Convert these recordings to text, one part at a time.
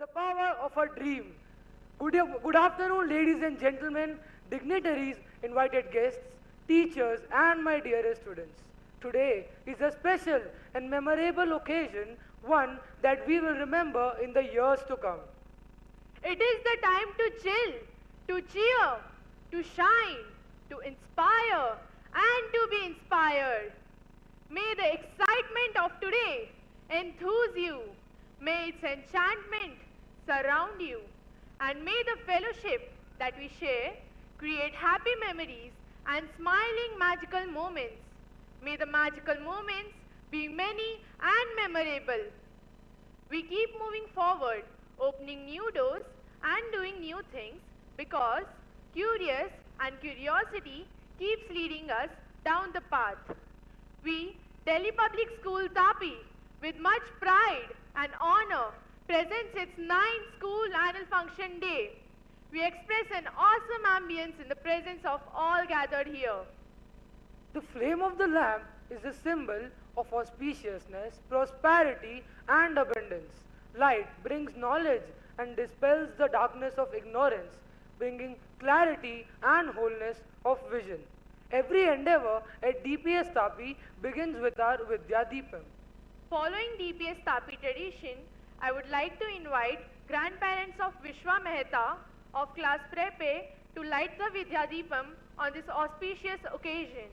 the power of a dream. Good afternoon, ladies and gentlemen, dignitaries, invited guests, teachers, and my dearest students. Today is a special and memorable occasion, one that we will remember in the years to come. It is the time to chill, to cheer, to shine, to inspire, and to be inspired. May the excitement of today enthuse you. May its enchantment surround you. And may the fellowship that we share create happy memories and smiling magical moments. May the magical moments be many and memorable. We keep moving forward, opening new doors and doing new things because curious and curiosity keeps leading us down the path. We, Delhi Public School Tapi, with much pride and honor, presents its 9th School Annual Function Day. We express an awesome ambience in the presence of all gathered here. The flame of the lamp is a symbol of auspiciousness, prosperity, and abundance. Light brings knowledge and dispels the darkness of ignorance, bringing clarity and wholeness of vision. Every endeavor at DPS Tapi begins with our Vidya Deepam. Following DPS Tapi tradition, I would like to invite grandparents of Vishwa Mehta of class Prep A to light the Vidya Deepam on this auspicious occasion.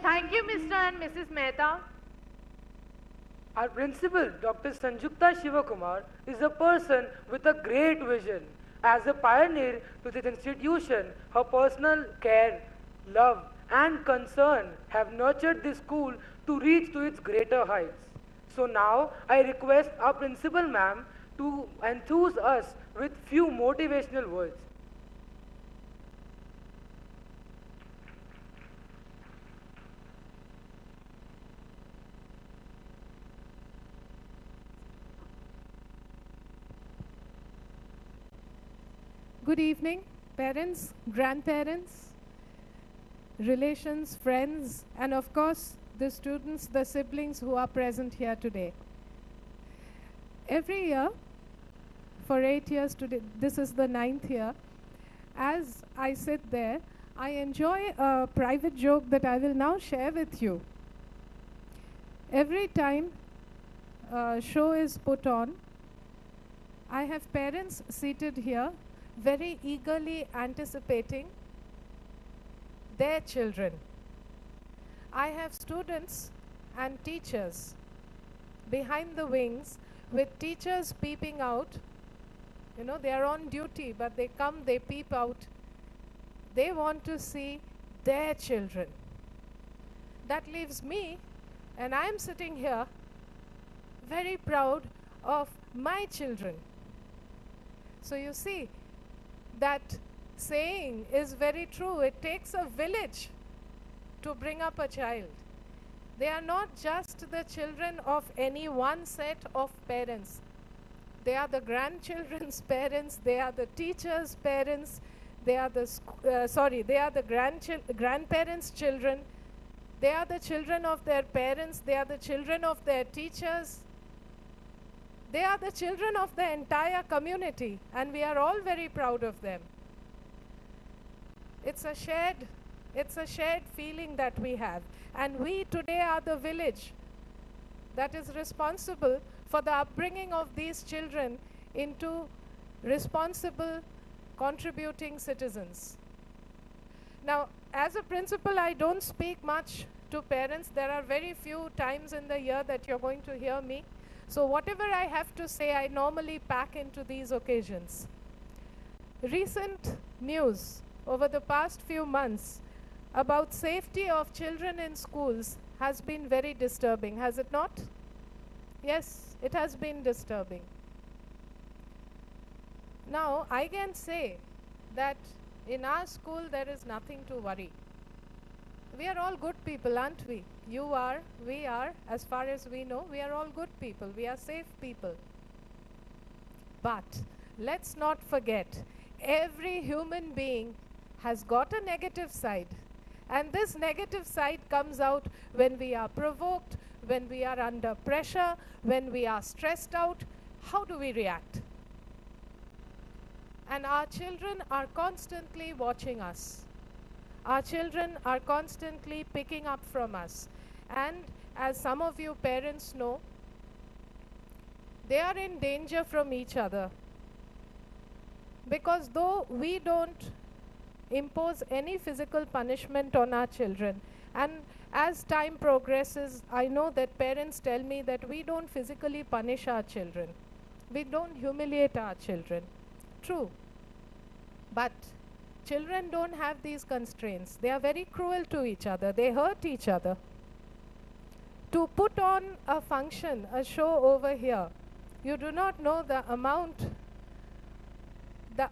Thank you, Mr. and Mrs. Mehta. Our principal, Dr. Sanjukta Shivakumar, is a person with a great vision. As a pioneer to this institution, her personal care, love, and concern have nurtured this school to reach to its greater heights. So now, I request our principal ma'am to enthuse us with few motivational words. Good evening, parents, grandparents, relations, friends, and of course, the students, the siblings who are present here today. Every year, for 8 years today, this is the 9th year, as I sit there, I enjoy a private joke that I will now share with you. Every time a show is put on, I have parents seated here very eagerly anticipating their children. I have students and teachers behind the wings with teachers peeping out. You know, they are on duty, but they come, they peep out. They want to see their children. That leaves me, and I am sitting here very proud of my children. So you see, that saying is very true. It takes a village to bring up a child. They are not just the children of any one set of parents. They are the grandchildren's parents, they are the teachers' parents, they are the grandparents' children, they are the children of their parents, they are the children of their teachers, they are the children of the entire community, and we are all very proud of them. It's a shared feeling that we have, and we today are the village that is responsible for the upbringing of these children into responsible, contributing citizens. Now, as a principal, I don't speak much to parents. There are very few times in the year that you're going to hear me. So whatever I have to say, I normally pack into these occasions. Recent news over the past few months about safety of children in schools has been very disturbing, has it not? Yes, it has been disturbing. Now, I can say that in our school there is nothing to worry. We are all good people, aren't we? You are, we are, as far as we know, we are all good people. We are safe people. But let's not forget, every human being has got a negative side. And this negative side comes out when we are provoked, when we are under pressure, when we are stressed out. How do we react? And our children are constantly watching us. Our children are constantly picking up from us. And as some of you parents know, they are in danger from each other. Because though we don't impose any physical punishment on our children, and as time progresses, I know that parents tell me that we don't physically punish our children. We don't humiliate our children. True. But children don't have these constraints. They are very cruel to each other. They hurt each other. To put on a function, a show over here, you do not know the amount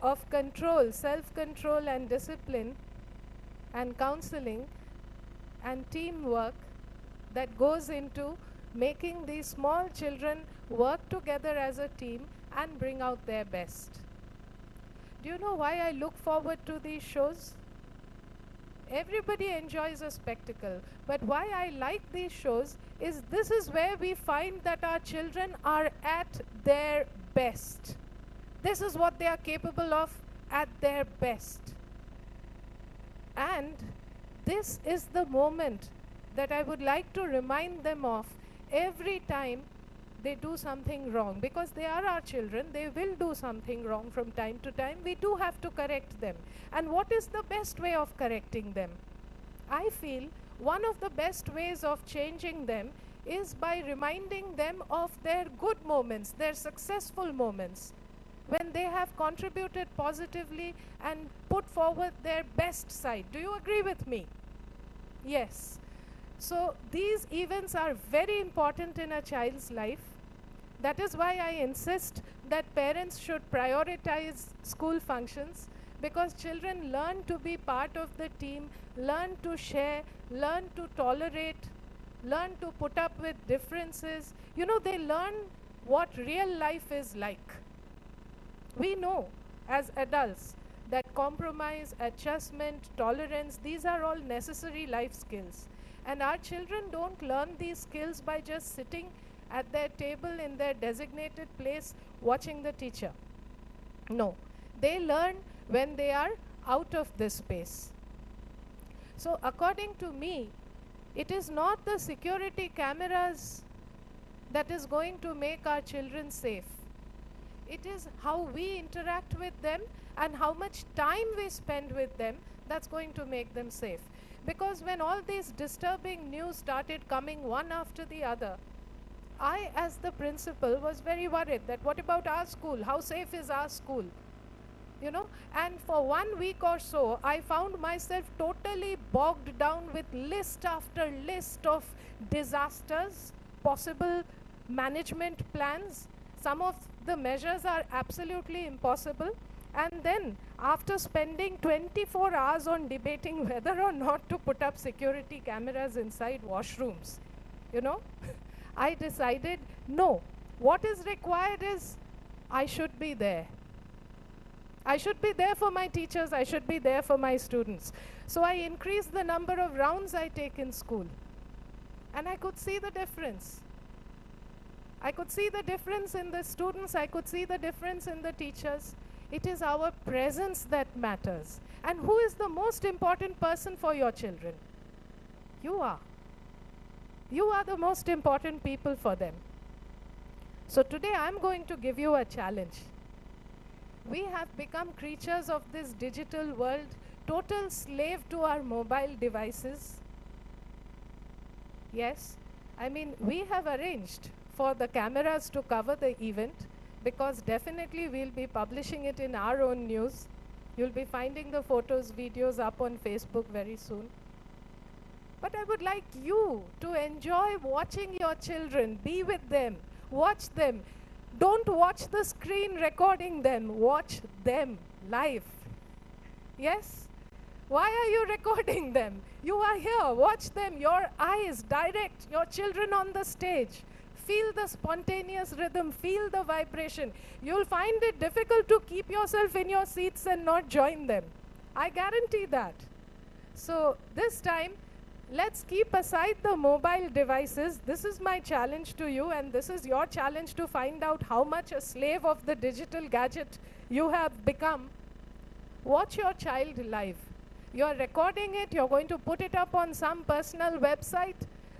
of control, self-control and discipline and counseling and teamwork that goes into making these small children work together as a team and bring out their best. Do you know why I look forward to these shows? Everybody enjoys a spectacle, but why I like these shows is this is where we find that our children are at their best. This is what they are capable of at their best. And this is the moment that I would like to remind them of every time they do something wrong, because they are our children. They will do something wrong from time to time. We do have to correct them. And what is the best way of correcting them? I feel one of the best ways of changing them is by reminding them of their good moments, their successful moments, when they have contributed positively and put forward their best side. Do you agree with me? Yes. So these events are very important in a child's life. That is why I insist that parents should prioritize school functions, because children learn to be part of the team, learn to share, learn to tolerate, learn to put up with differences. You know, they learn what real life is like. We know as adults that compromise, adjustment, tolerance, these are all necessary life skills. And our children don't learn these skills by just sitting at their table in their designated place watching the teacher. No, they learn when they are out of this space. So according to me, it is not the security cameras that is going to make our children safe. It is how we interact with them and how much time we spend with them that's going to make them safe. Because when all these disturbing news started coming one after the other, I, as the principal, was very worried that what about our school? How safe is our school? You know, and for 1 week or so, I found myself totally bogged down with list after list of disasters, possible management plans. Some of the measures are absolutely impossible. And then, after spending 24 hours on debating whether or not to put up security cameras inside washrooms, you know, I decided, no, what is required is I should be there. I should be there for my teachers, I should be there for my students. So I increased the number of rounds I take in school. And I could see the difference. I could see the difference in the students, I could see the difference in the teachers. It is our presence that matters. And who is the most important person for your children? You are. You are the most important people for them. So today I'm going to give you a challenge. We have become creatures of this digital world, total slave to our mobile devices. Yes, I mean, we have arranged for the cameras to cover the event because definitely we'll be publishing it in our own news. You'll be finding the photos, videos up on Facebook very soon. But I would like you to enjoy watching your children, be with them, watch them. Don't watch the screen recording them, watch them live. Yes? Why are you recording them? You are here, watch them, your eyes direct, your children on the stage. Feel the spontaneous rhythm, feel the vibration. You'll find it difficult to keep yourself in your seats and not join them. I guarantee that. So this time, let's keep aside the mobile devices. This is my challenge to you, and this is your challenge to find out how much a slave of the digital gadget you have become. Watch your child live. You're recording it, you're going to put it up on some personal website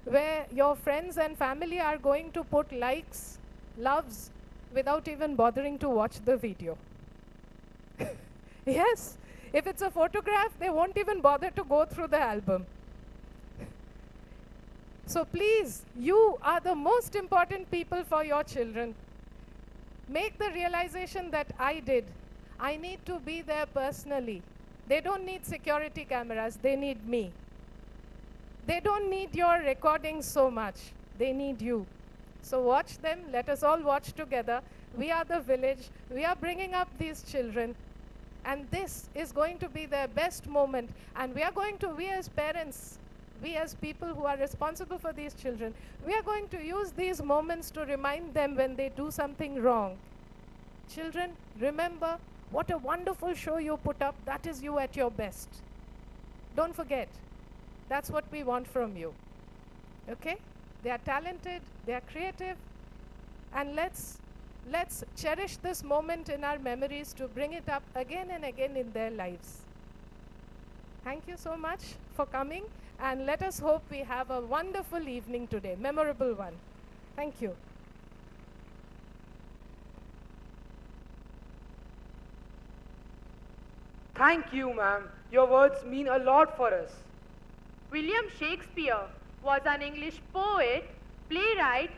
where your friends and family are going to put likes, loves, without even bothering to watch the video. Yes, if it's a photograph, they won't even bother to go through the album. So please, you are the most important people for your children. Make the realization that I did. I need to be there personally. They don't need security cameras, they need me. They don't need your recording so much, they need you. So watch them, let us all watch together. We are the village, we are bringing up these children, and this is going to be their best moment. And we as parents, we as people who are responsible for these children, we are going to use these moments to remind them when they do something wrong. Children, remember, what a wonderful show you put up. That is you at your best. Don't forget. That's what we want from you. Okay? They are talented, they are creative, and let's cherish this moment in our memories to bring it up again and again in their lives. Thank you so much for coming, and let us hope we have a wonderful evening today, memorable one. Thank you. Thank you, ma'am. Your words mean a lot for us. William Shakespeare was an English poet, playwright,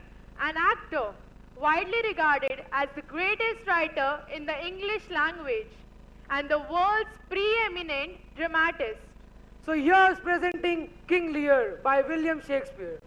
and actor, widely regarded as the greatest writer in the English language and the world's preeminent dramatist. So here's presenting King Lear by William Shakespeare.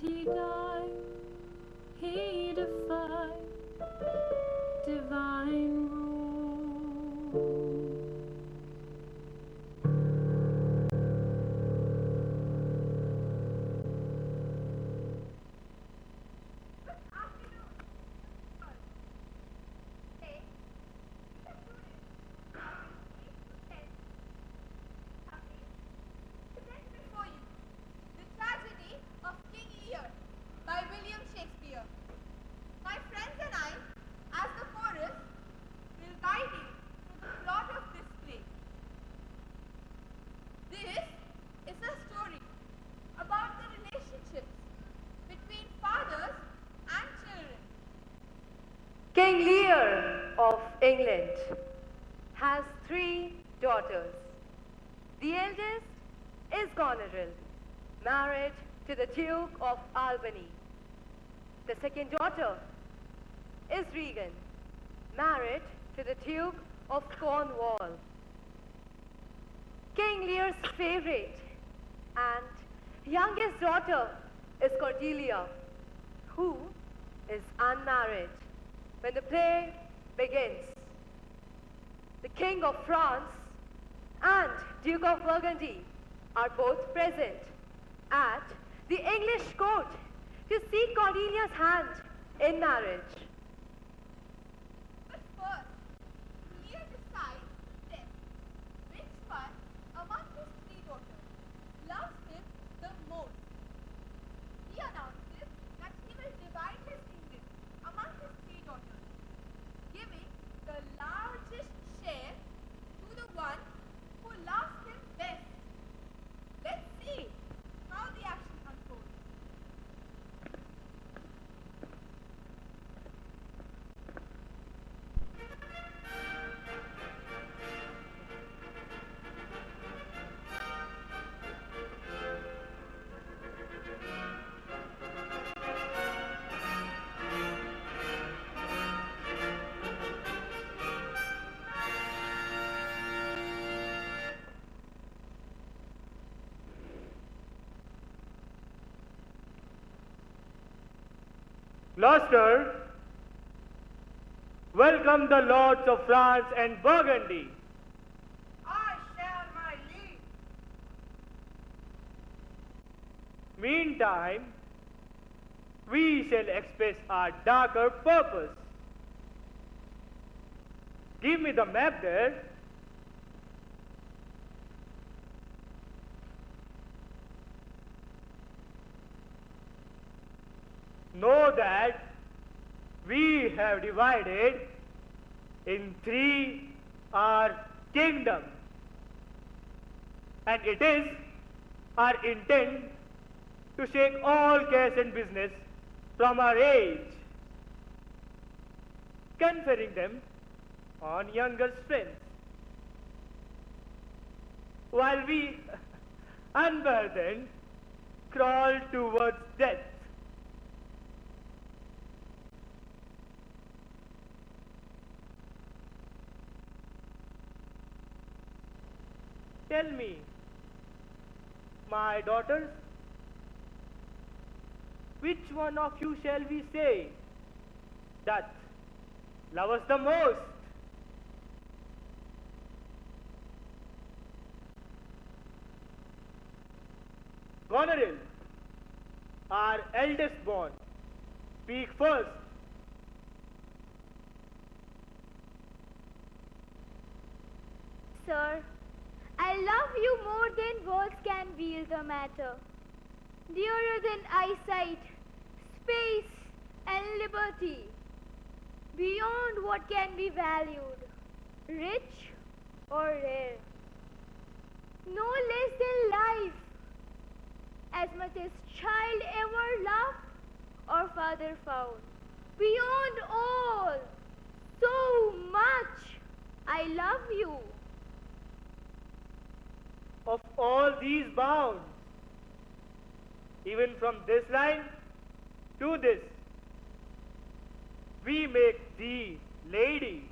He died, he defied divine rule. King Lear of England has 3 daughters. The eldest is Goneril, married to the Duke of Albany. The second daughter is Regan, married to the Duke of Cornwall. King Lear's favorite and youngest daughter is Cordelia, who is unmarried when the play begins. The King of France and Duke of Burgundy are both present at the English court to seek Cordelia's hand in marriage. But first, Lear decides this. Which one among his 3 daughters loves him Gloucester, welcome the lords of France and Burgundy. I shall, my liege. Meantime, we shall express our darker purpose. Give me the map there. Know that we have divided in three our kingdom, and it is our intent to shake all cares and business from our age, conferring them on younger friends, while we, unburdened, crawl towards death. Tell me, my daughters, which one of you shall we say that love us the most? Goneril, our eldest born, speak first. Sir, I love you more than words can veil the matter. Dearer than eyesight, space, and liberty. Beyond what can be valued, rich or rare. No less than life, as much as child ever loved or father found. Beyond all, so much, I love you. Of all these bounds, even from this line to this, we make thee lady.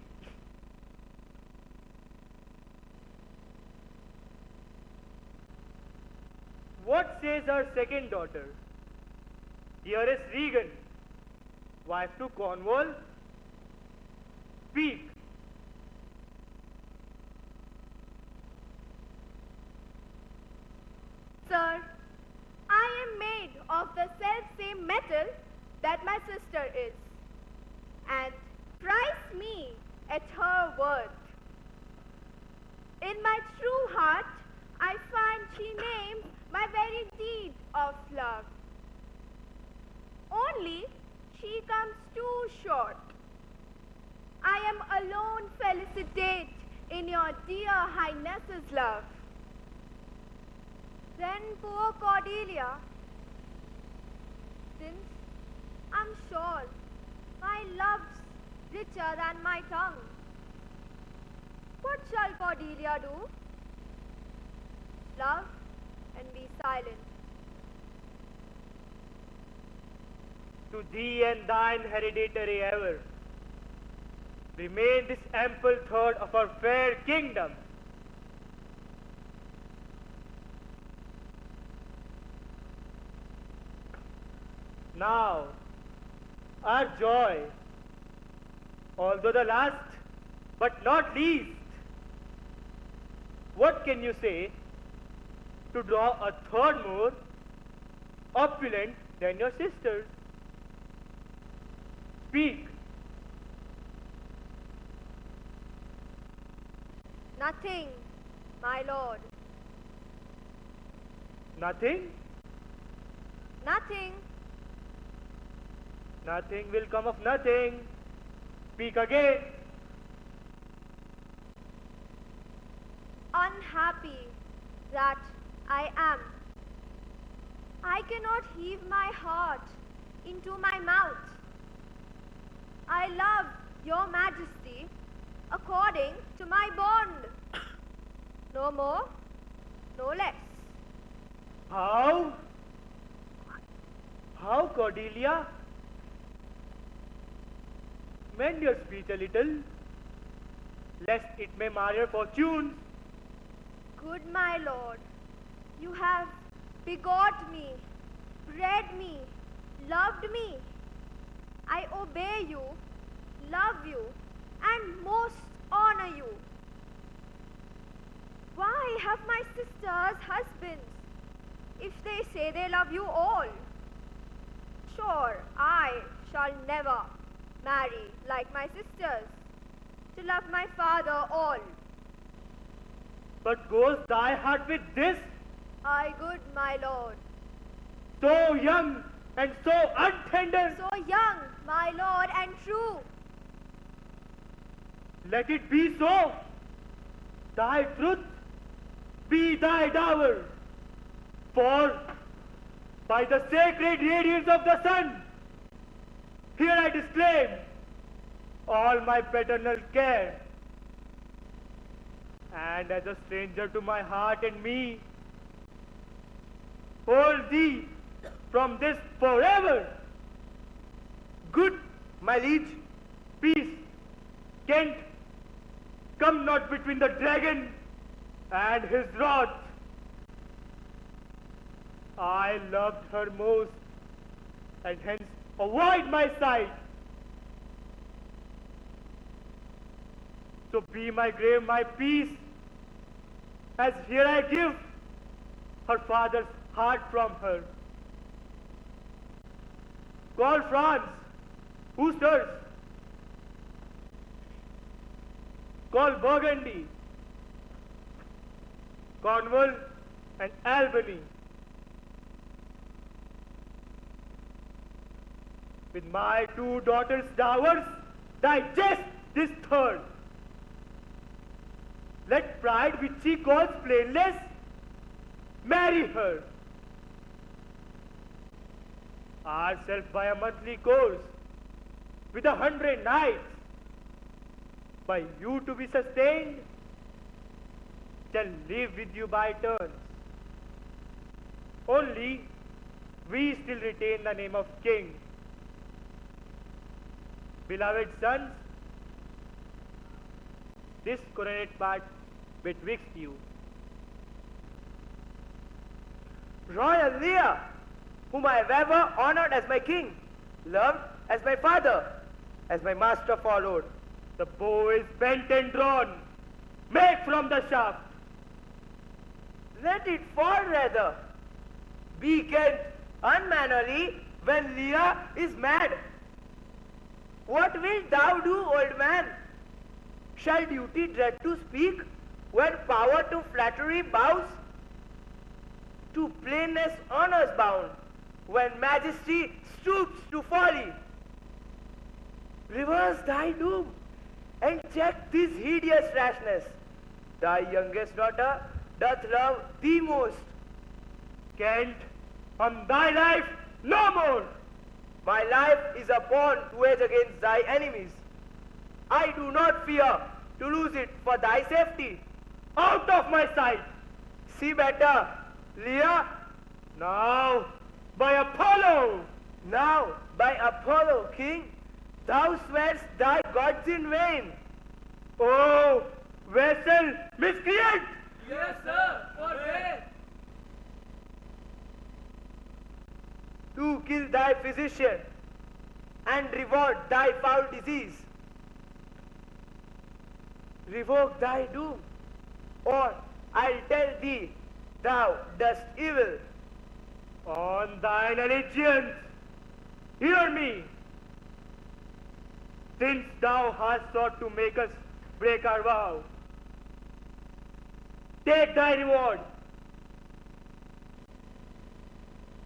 What says our second daughter, dearest Regan, wife to Cornwall? Speak. Sir, I am made of the self-same metal that my sister is, and prize me at her worth. In my true heart, I find she names my very deed of love. Only she comes too short. I am alone felicitate in your dear highness's love. Then poor Cordelia, since I'm sure my love's richer than my tongue, what shall Cordelia do? Love and be silent. To thee and thine hereditary ever remain this ample third of our fair kingdom. Now, our joy, although the last but not least, what can you say to draw a third more opulent than your sisters? Speak. Nothing, my lord. Nothing? Nothing. Nothing will come of nothing. Speak again. Unhappy that I am. I cannot heave my heart into my mouth. I love your majesty according to my bond. No more, no less. How? How, Cordelia? Mend your speech a little, lest it may mar your fortunes. Good my lord, you have begot me, bred me, loved me. I obey you, love you, and most honor you. Why have my sisters husbands if they say they love you all? Sure, I shall never marry like my sisters to love my father all. But goes thy heart with this? I good, my lord. So young and so untender? So young, my lord, and true. Let it be so. Thy truth be thy dower. For by the sacred radiance of the sun, here I disclaim all my paternal care. And as a stranger to my heart and me, hold thee from this forever. Good, my liege. Peace, Kent, come not between the dragon and his wrath. I loved her most, and hence avoid my sight. So be my grave my peace, as here I give her father's heart from her. Call France, who stirs? Call Burgundy, Cornwall, and Albany. With my 2 daughters' dowers, digest this third. Let pride, which she calls plainless, marry her. Ourselves by a monthly course, with 100 knights, by you to be sustained, shall live with you by turns. Only we still retain the name of king. Beloved sons, this coronate part betwixt you. Royal Lear, whom I have ever honored as my king, loved as my father, as my master followed. The bow is bent and drawn. Make from the shaft. Let it fall rather. Be Kent unmannerly when Lear is mad. What wilt thou do, old man? Shall duty dread to speak when power to flattery bows? To plainness honors bound when majesty stoops to folly? Reverse thy doom and check this hideous rashness. Thy youngest daughter doth love thee most. Kent, on thy life, no more. My life is a pawn to wage against thy enemies. I do not fear to lose it for thy safety. Out of my sight. See better, Lear. Now, by Apollo. Now, by Apollo, king, thou swearest thy gods in vain. Oh, vessel, miscreant! Yes, sir, for where? To kill thy physician and reward thy foul disease. Revoke thy doom, or I'll tell thee thou dost evil. On thine allegiance, hear me. Since thou hast sought to make us break our vow, take thy reward.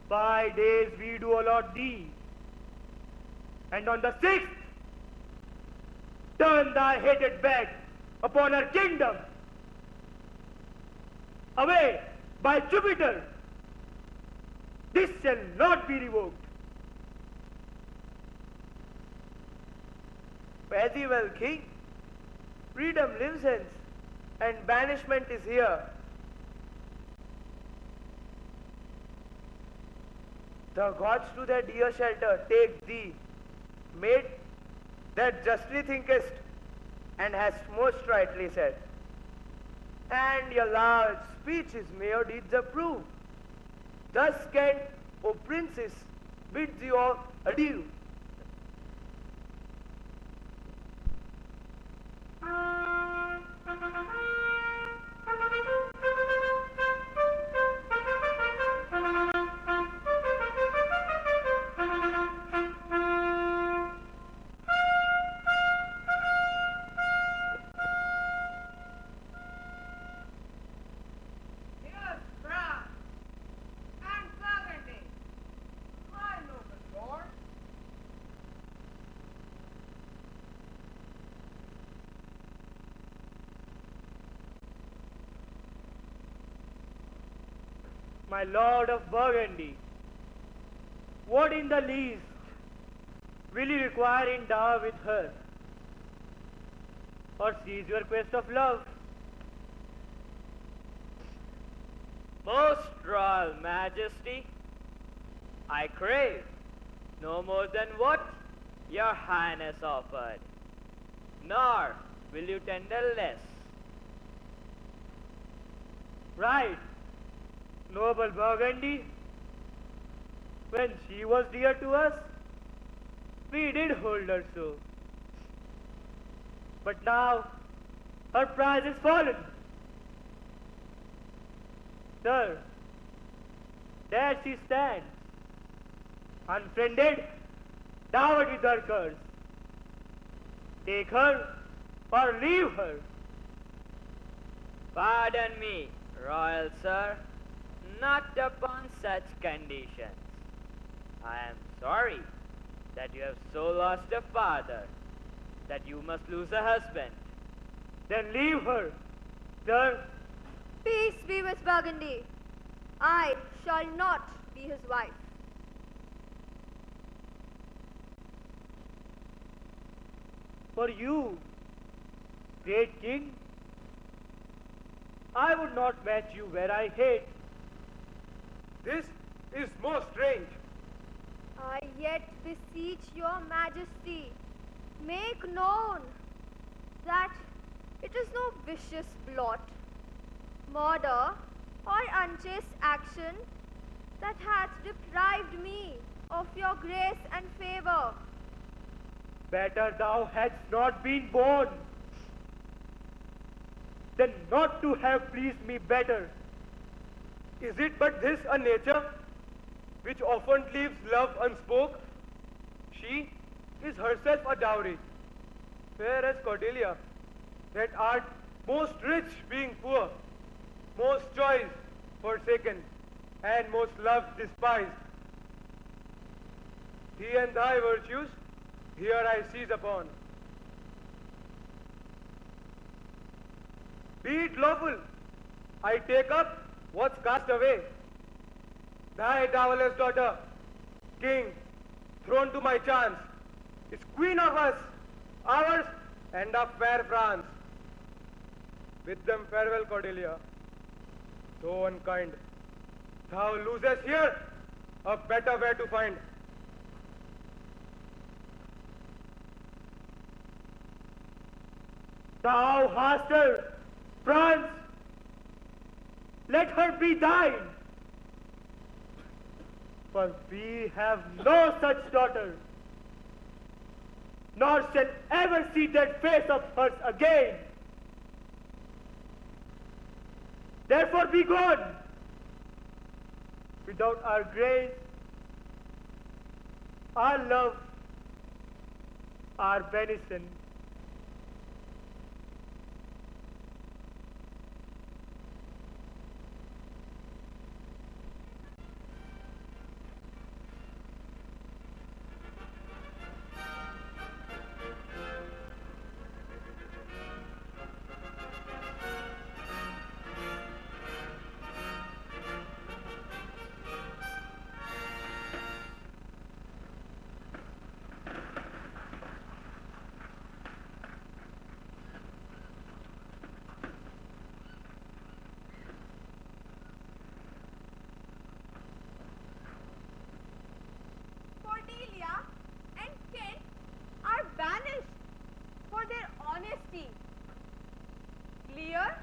5 days we do allot thee, and on the 6th, turn thy hated back upon our kingdom. Away, by Jupiter! This shall not be revoked. Very well, king. Freedom lives hence, and banishment is here. The gods to their dear shelter take thee, maid that justly thinkest, and hast most rightly said. And your large speeches may your deeds approve. Thus Kent, O princess, bids you all adieu. my lord of Burgundy, what in the least will you require in dower with her? Or cease your quest of love? Most royal majesty, I crave no more than what your highness offered, nor will you tender less. Right, noble Burgundy. When she was dear to us, we did hold her so. But now, her prize is fallen. Sir, there she stands, unfriended, dowered with her curse. Take her or leave her. Pardon me, royal sir, not upon such conditions. I am sorry that you have so lost a father, that you must lose a husband. Then leave her, sir. Peace be with Burgundy. I shall not be his wife. For you, great king, I would not match you where I hate. This is most strange. I yet beseech your majesty, make known that it is no vicious plot, murder, or unchaste action that hath deprived me of your grace and favor. Better thou hadst not been born than not to have pleased me better. Is it but this a nature which often leaves love unspoke? She is herself a dowry, fair as Cordelia, that art most rich being poor, most choice forsaken, and most loved despised. Thee and thy virtues here I seize upon. Be it lawful, I take up what's cast away. Thy dowerless daughter, king, thrown to my chance, is queen of us, ours, and of fair France. With them farewell, Cordelia. Though unkind, thou losest here a better way to find. Thou hast her, France, let her be thine. For we have no such daughter, nor shall ever see that face of hers again. Therefore be gone. Without our grace, our love, our benison, Cordelia and Kent are banished for their honesty. Lear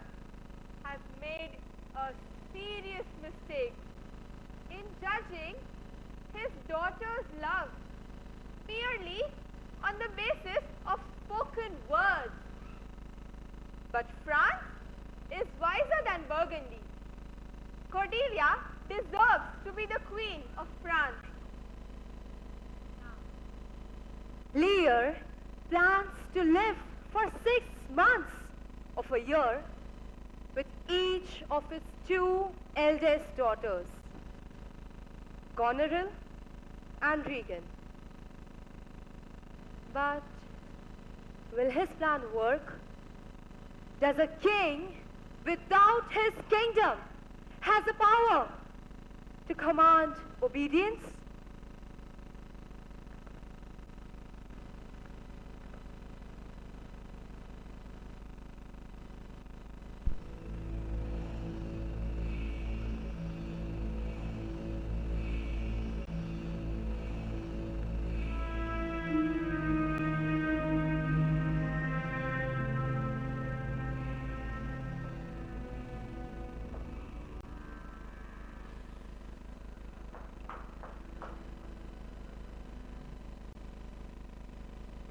has made a serious mistake in judging his daughter's love merely on the basis of spoken words. But France is wiser than Burgundy. Cordelia deserves to be the queen of France. Lear plans to live for 6 months of a year with each of his 2 eldest daughters, Goneril and Regan. But will his plan work? Does a king without his kingdom has the power to command obedience?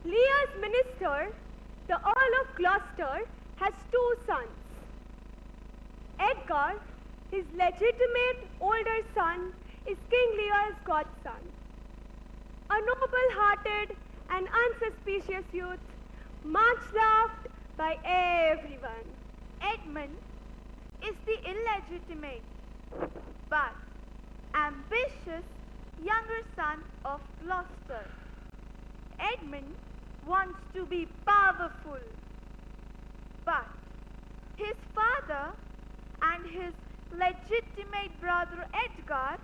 Lear's minister, the Earl of Gloucester, has two sons. Edgar, his legitimate older son, is King Lear's godson. A noble-hearted and unsuspicious youth, much loved by everyone. Edmund is the illegitimate but ambitious younger son of Gloucester. Edmund wants to be powerful, but his father and his legitimate brother Edgar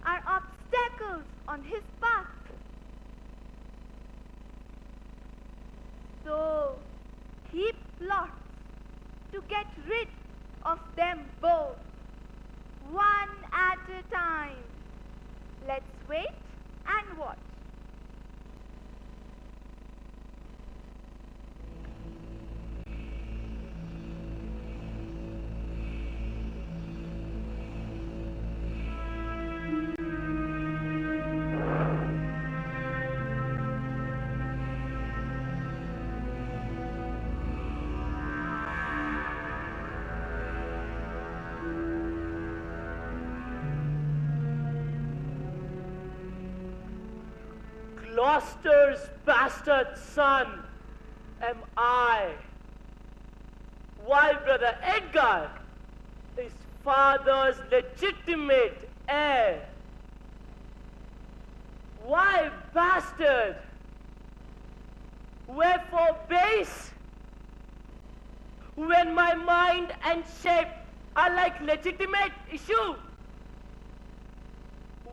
are obstacles on his path. So he plots to get rid of them both, one at a time. Let's wait and watch. Gloucester's bastard son am I, while brother Edgar is father's legitimate heir. Why bastard? Wherefore base? When my mind and shape are like legitimate issue,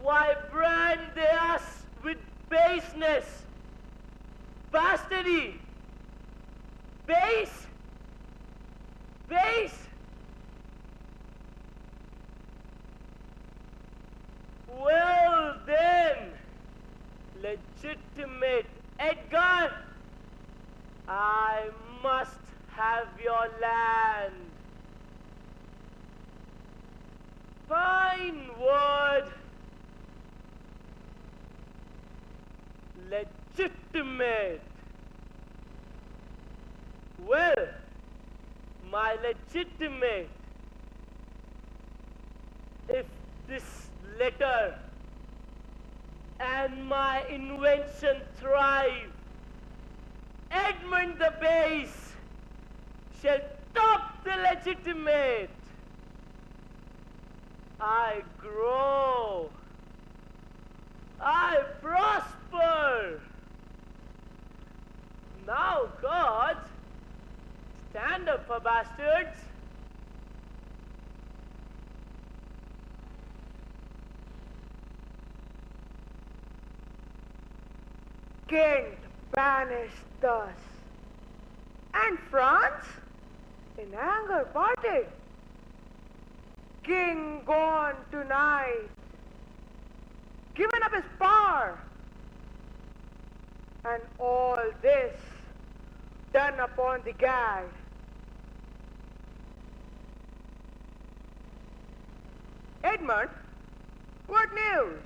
why brand they us with baseness, bastardy, base, base? Well then, legitimate Edgar, I must have your land. Fine word. Legitimate. Well, my legitimate, if this letter and my invention thrive, Edmund the Base shall top the legitimate. I grow. I prosper. Now, God, stand up for bastards. Kent banished thus, and France in anger parted. King gone tonight, given up his power, and all this done upon the gad. Edmund, what news?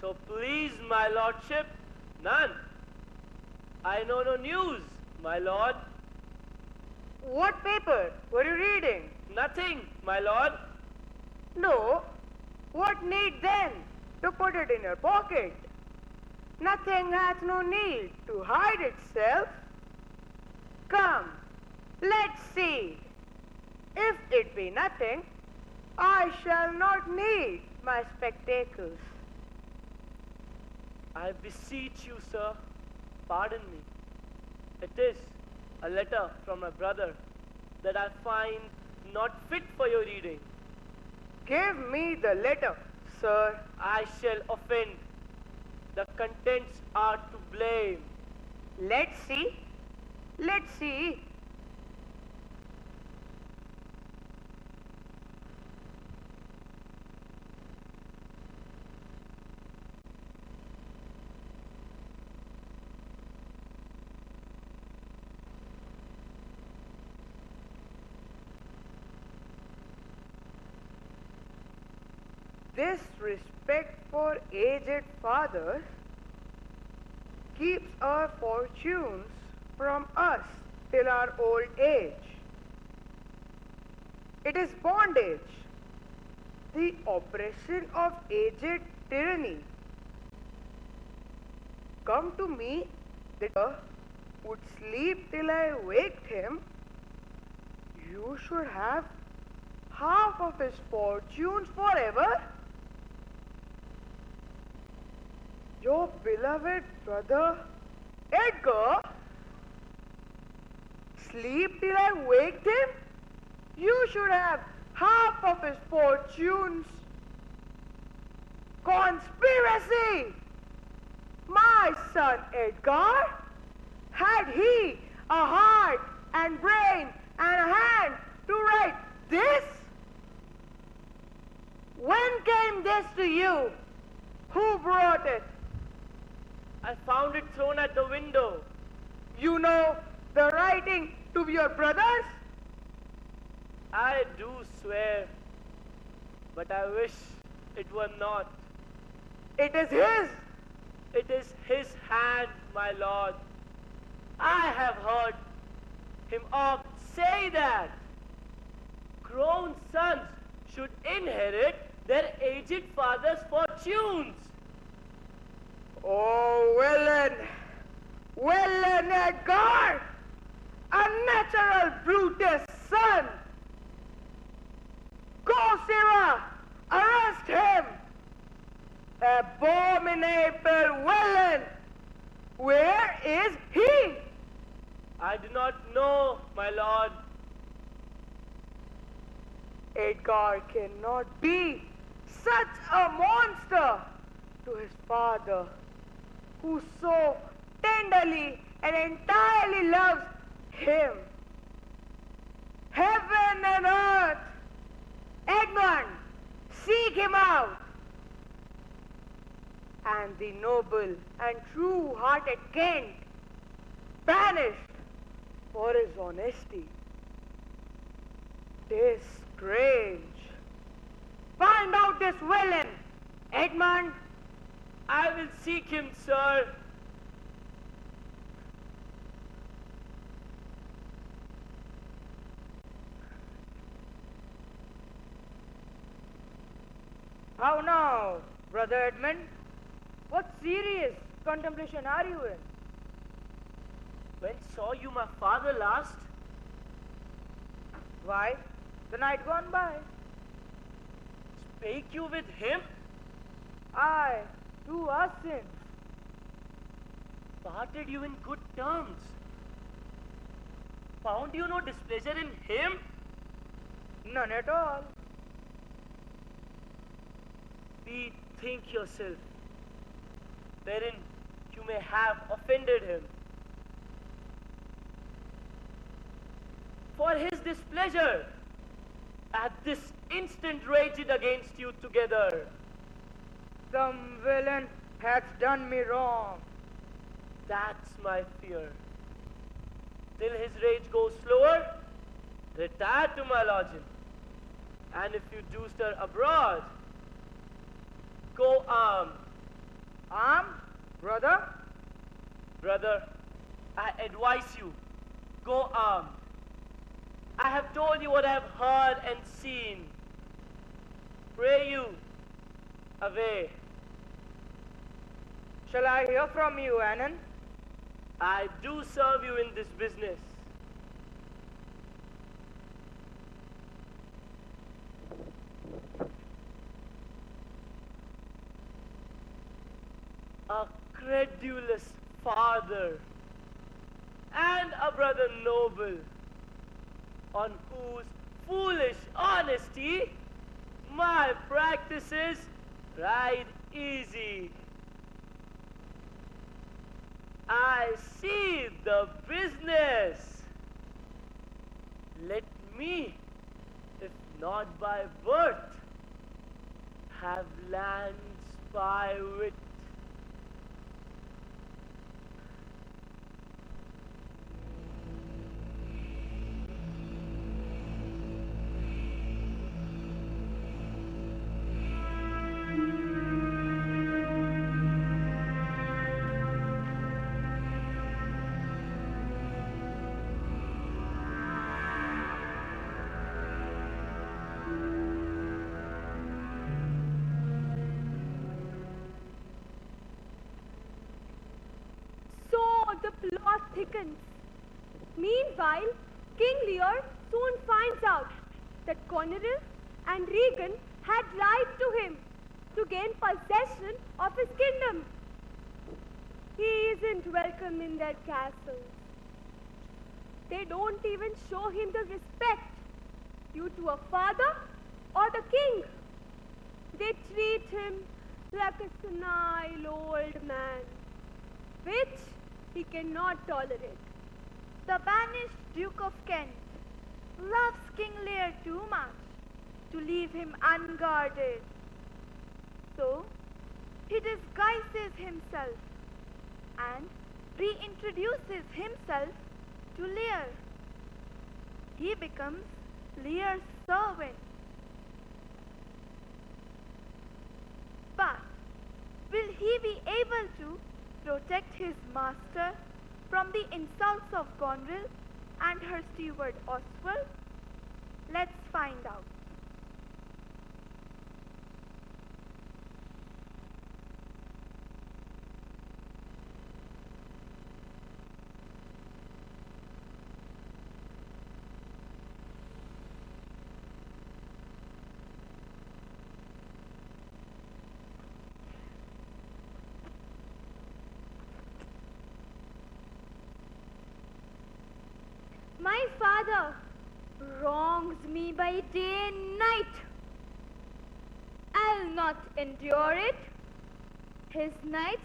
So please, my lordship, none. I know no news, my lord. What paper were you reading? Nothing, my lord. No. What need then to put it in your pocket? Nothing hath no need to hide itself. Come, let's see. If it be nothing, I shall not need my spectacles. I beseech you, sir, pardon me. It is a letter from my brother that I find not fit for your reading. Give me the letter, sir. I shall offend. The contents are to blame. Let's see. Let's see. This respect for aged fathers keeps our fortunes from us till our old age. It is bondage, the oppression of aged tyranny. Come to me, that would sleep till I waked him. You should have half of his fortunes forever. Your beloved brother Edgar, sleep till I waked him? You should have half of his fortunes. Conspiracy! My son Edgar, had he a heart and brain and a hand to write this? When came this to you? Who brought it? I found it thrown at the window. You know the writing to be your brother's? I do swear, but I wish it were not. It is his. It is his hand, my lord. I have heard him oft say that grown sons should inherit their aged father's fortunes. Oh, Willen Edgar, a natural Brutus' son. Go, Sarah, arrest him. Abominable Willen, where is he? I do not know, my lord. Edgar cannot be such a monster to his father, who so tenderly and entirely loves him. Heaven and earth, Edmund, seek him out. And the noble and true-hearted Kent, banished for his honesty. 'Tis strange. Find out this villain, Edmund. I will seek him, sir. How now, Brother Edmund? What serious contemplation are you in? When saw you my father last? Why, the night gone by. Spake you with him? Aye, 2 hours since. Parted you in good terms? Found you no displeasure in him? None at all. Bethink yourself, wherein you may have offended him. For his displeasure, at this instant raged against you together. Some villain hath done me wrong. That's my fear. Till his rage goes slower, retire to my lodging. And if you do stir abroad, go armed. Armed, brother? Brother, I advise you, go armed. I have told you what I have heard and seen. Pray you, away. Shall I hear from you, Annan? I do serve you in this business. A credulous father and a brother noble, on whose foolish honesty, my practices ride easy. I see the business. Let me, if not by birth, have lands by wit. So the plot thickens. Meanwhile, King Lear soon finds out that Goneril and Regan had lied to him to gain possession of his kingdom. He isn't welcome in their castles. They don't even show him the respect due to a father or the king. They treat him like a senile old man, which he cannot tolerate. The banished Duke of Kent loves King Lear too much to leave him unguarded. So, he disguises himself and reintroduces himself to Lear. He becomes Lear's servant. But will he be able to protect his master from the insults of Goneril and her steward Oswald? Let's find out. My father wrongs me by day and night. I'll not endure it. His knights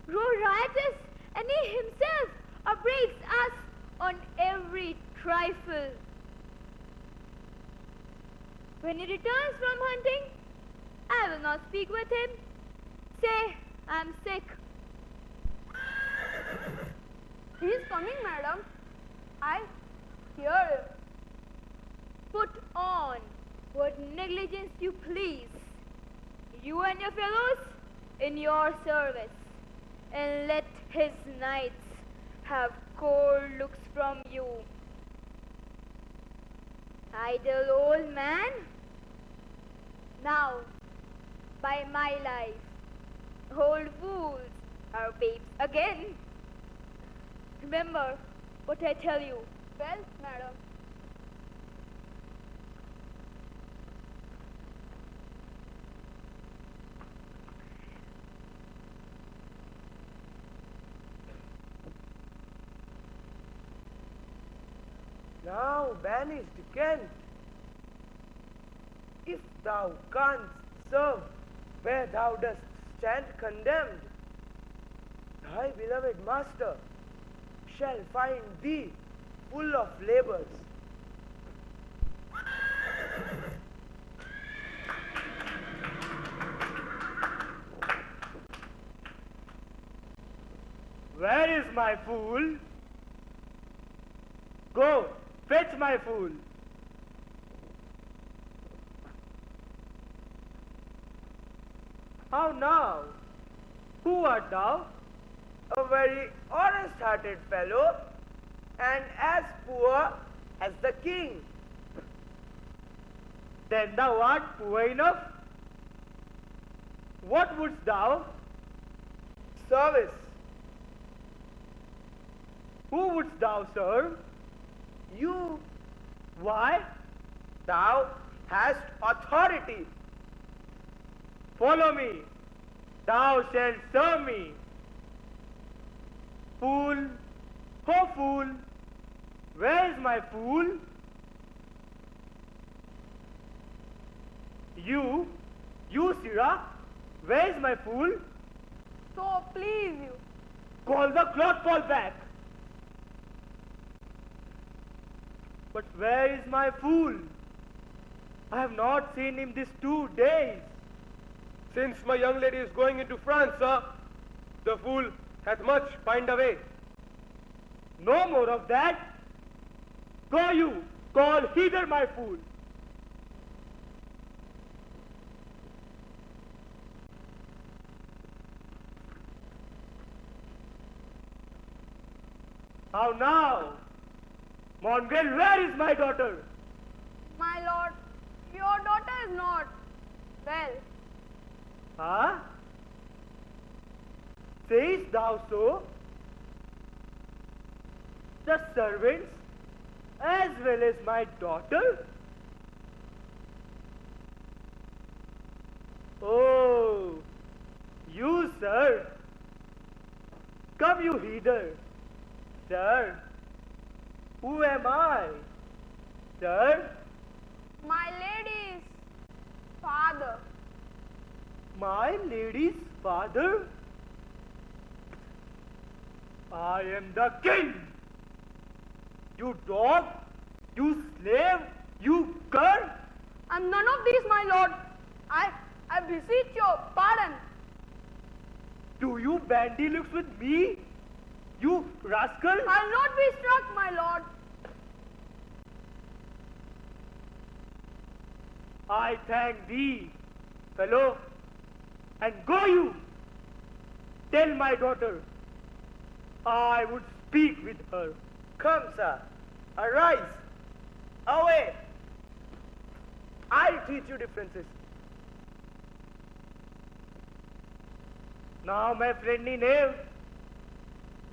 grow riotous, and he himself upbraids us on every trifle. When he returns from hunting, I will not speak with him. Say, I'm sick. He is coming, madam. I hear him. Put on what negligence you please, you and your fellows in your service, and let his knights have cold looks from you. Idle old man. Now, by my life, old fools are babes again. Remember what I tell you. Well, madam. Now banished Kent, if thou canst serve where thou dost stand condemned, thy beloved master shall find thee full of labors. Where is my fool? Go, fetch my fool. How now? Who art thou? A very honest-hearted fellow, and as poor as the king. Then thou art poor enough? What wouldst thou? Service. Who wouldst thou serve? You, Why? thou hast authority. Follow me. Thou shalt serve me. Fool, oh fool, where is my fool? You, Sira, where is my fool? So please you. Call the cloth ball back. But where is my fool? I have not seen him these 2 days. Since my young lady is going into France, sir, the fool hath much pined away. No more of that. Go you, call hither my fool. How now? Mongrel, where is my daughter? My lord, your daughter is not well. Huh? Sayest thou so? The servants as well as my daughter? Oh, you, sir. Come you hither. Sir, who am I? Sir, My lady's father. my lady's father? I am the king. You dog, you slave, you cur. I'm none of these, my lord. I beseech your pardon. Do you bandy looks with me? You rascal. I'll not be struck, my lord. I thank thee, fellow. And go you. Tell my daughter I would speak with her. Come, sir. Arise. Away. I'll teach you differences. Now, my friendly knave,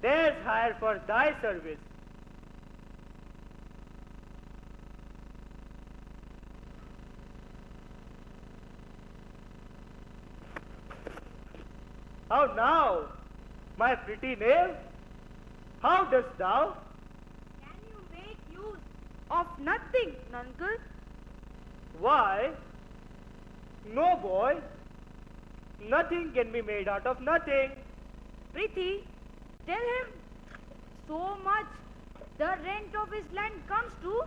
there's hire for thy service. How now, my pretty knave? How dost thou? Can you make use of nothing, uncle? Why? No, boy. Nothing can be made out of nothing. Prithee, tell him so much the rent of his land comes to,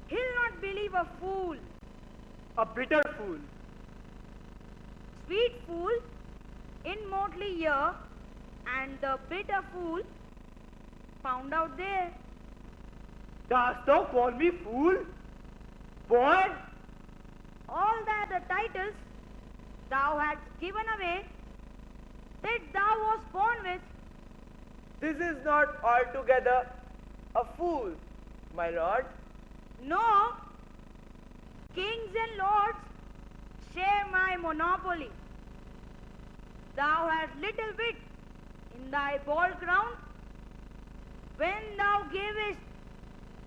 he'll not believe a fool. A bitter fool. Sweet fool, in motley year, and the bitter fool found out there. Dost thou call me fool? Boy? All that the titles thou hadst given away, that thou wast born with. This is not altogether a fool, my lord. No, kings and lords share my monopoly. Thou hast little wit in thy bald crown. When thou gavest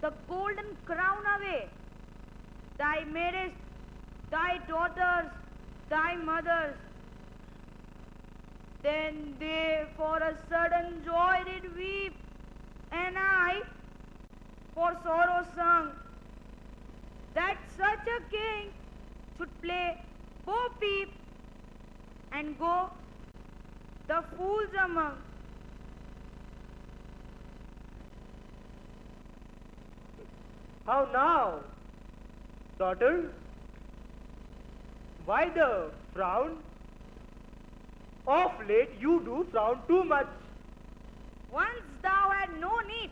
the golden crown away, thy madest thy daughters, thy mothers. Then they for a sudden joy did weep, and I for sorrow sung, that such a king should play bo peep and go the fools among. How now, daughter? Why the frown? Of late you do frown too much. Once thou had no need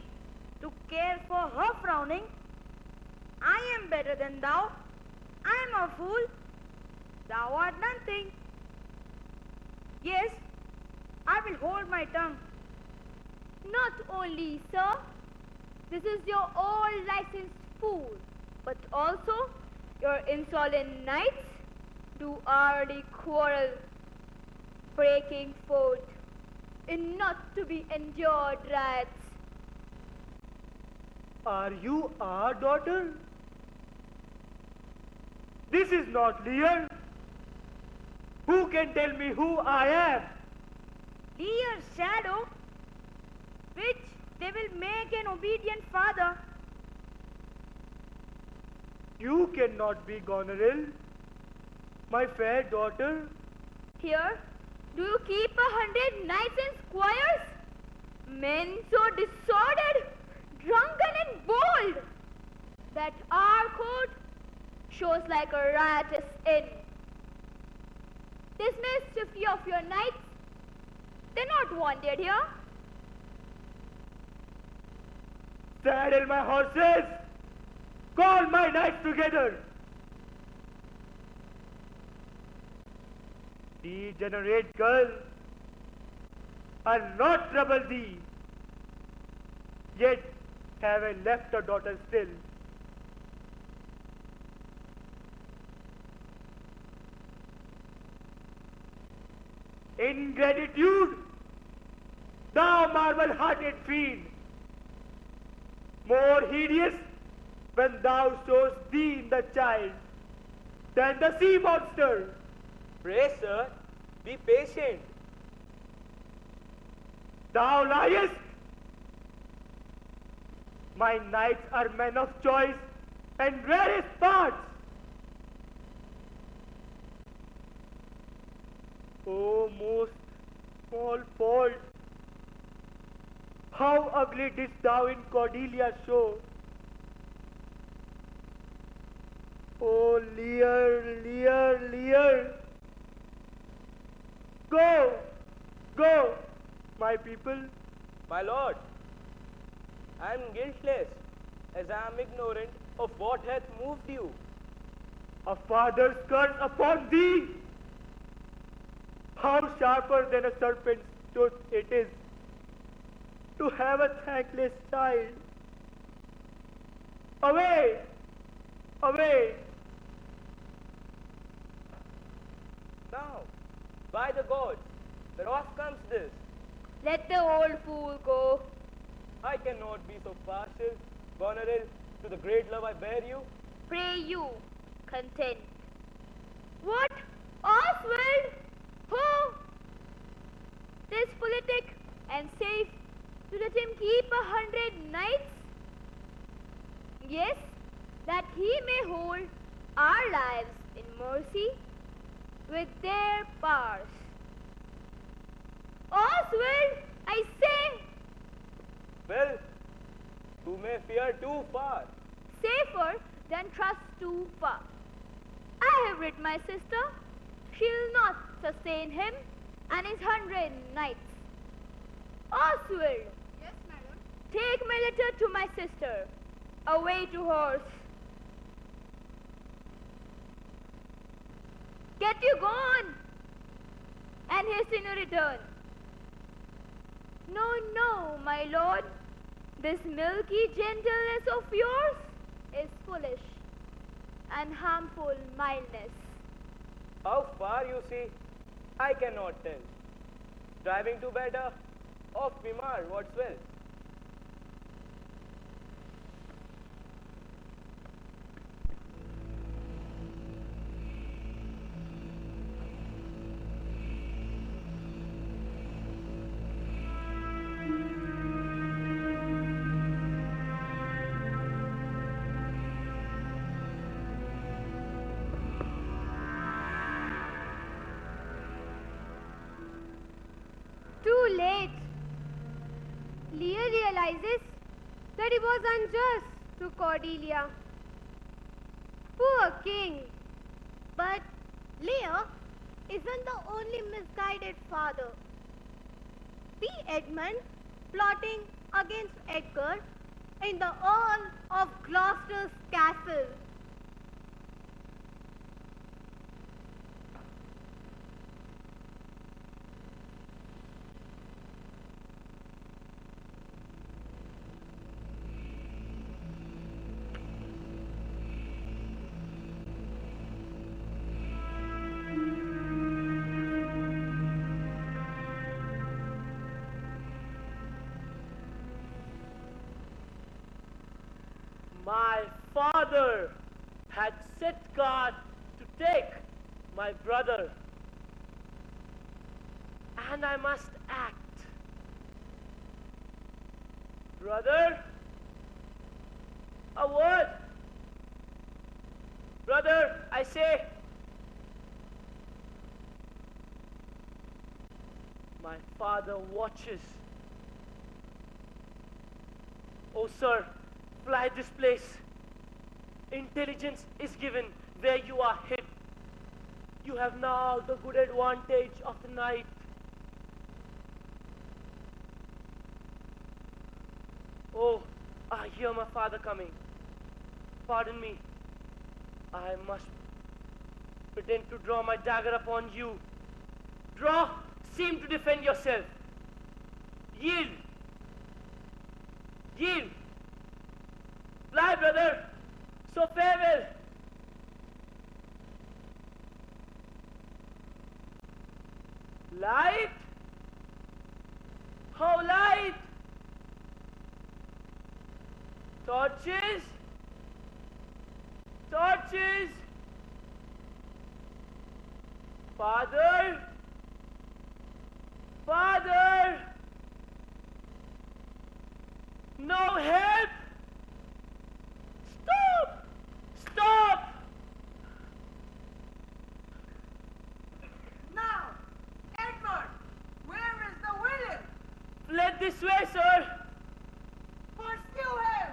to care for her frowning. I am better than thou. I am a fool. Thou art nothing. Yes, I will hold my tongue. Not only, sir, this is your old licensed fool, but also your insolent knights do already quarrel, breaking forth in not to be endured riots. Are you our daughter? This is not Lear. Who can tell me who I am? Dear shadow, which they will make an obedient father. You cannot be Goneril. my fair daughter? Here, do you keep 100 knights and squires? Men so disordered, drunken and bold, that our court shows like a riotous inn. Dismiss 50 of your knights. They're not wanted here. Saddle my horses! Call my knights together! Degenerate girl, I'll not trouble thee. Yet have I left a daughter still. Ingratitude, thou marble-hearted fiend, more hideous when thou showest thee in the child than the sea monster. Pray, sir, be patient. Thou liest! My knights are men of choice and rarest parts. O most small fault, how ugly didst thou in Cordelia show. O Lear, Lear, Lear. Go, go, my people. My lord, I am guiltless, as I am ignorant of what hath moved you. A father's curse upon thee! How sharper than a serpent's tooth it is to have a thankless child. Away! Away! Now, by the gods, whereof comes this? Let the old fool go. I cannot be so partial, Goneril, to the great love I bear you. Pray you, content. What? Oswald? Who? This politic and safe to let him keep 100 knights? Yes, that he may hold our lives in mercy with their powers. Oswald, I say! Well, you may fear too far. Safer than trust too far. I have rid my sister. She'll not sustain him and his 100 knights. Oswald! Yes, madam. Take my letter to my sister. Away to horse. Get you gone and hasten your return. No, no, my lord. This milky gentleness of yours is foolish and harmful mildness. How far you see, I cannot tell. Driving to better, off Bimar, what's well. Too late. Lear realizes that he was unjust to Cordelia. Poor king. But Lear isn't the only misguided father. See Edmund plotting against Edgar in the Earl of Gloucester's castle. My father had set guard to take my brother, and I must act. Brother, a word. Brother, I say, My father watches. Oh, sir, fly this place. Intelligence is given where you are hid. You have now the good advantage of the night. Oh, I hear my father coming. Pardon me. I must pretend to draw my dagger upon you. Draw, seem to defend yourself. Yield. Yield. Fly, brother. So farewell. Light? How light? Torches? Torches? Father? Father? No help? Stop! Stop! Now, Edward, where is the villain? Fled this way, sir. Pursue him!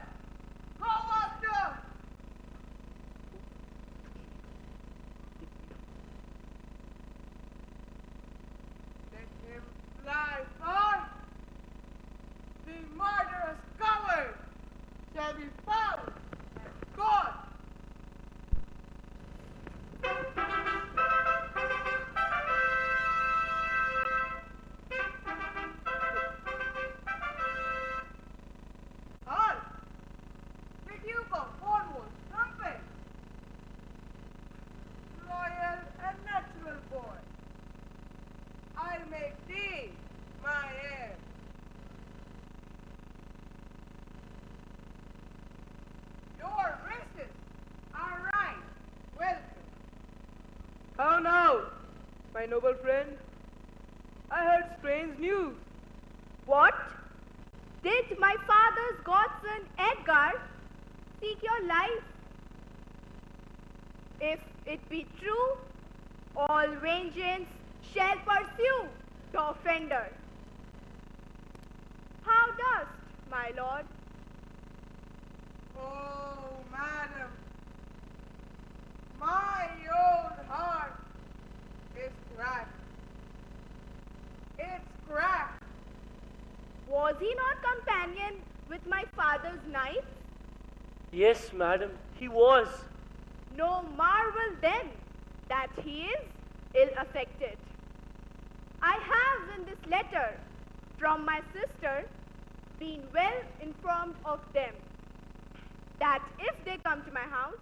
Go after! Let him fly, son! The murderous coward shall be found and caught! Halt! The Duke of Cornwall's trumpet! Loyal and natural boy, I'll make thee my heir. Your wishes are right. Welcome. How now, my noble friend? I heard strange news. What? Did my father's godson Edgar seek your life? If it be true, all vengeance shall pursue the offender. How dost, my lord? Oh, madam, my old heart is cracked. It's cracked. Was he not companion with my father's knights? Yes, madam, he was. No marvel then that he is ill affected. I have in this letter from my sister been well informed of them, that if they come to my house,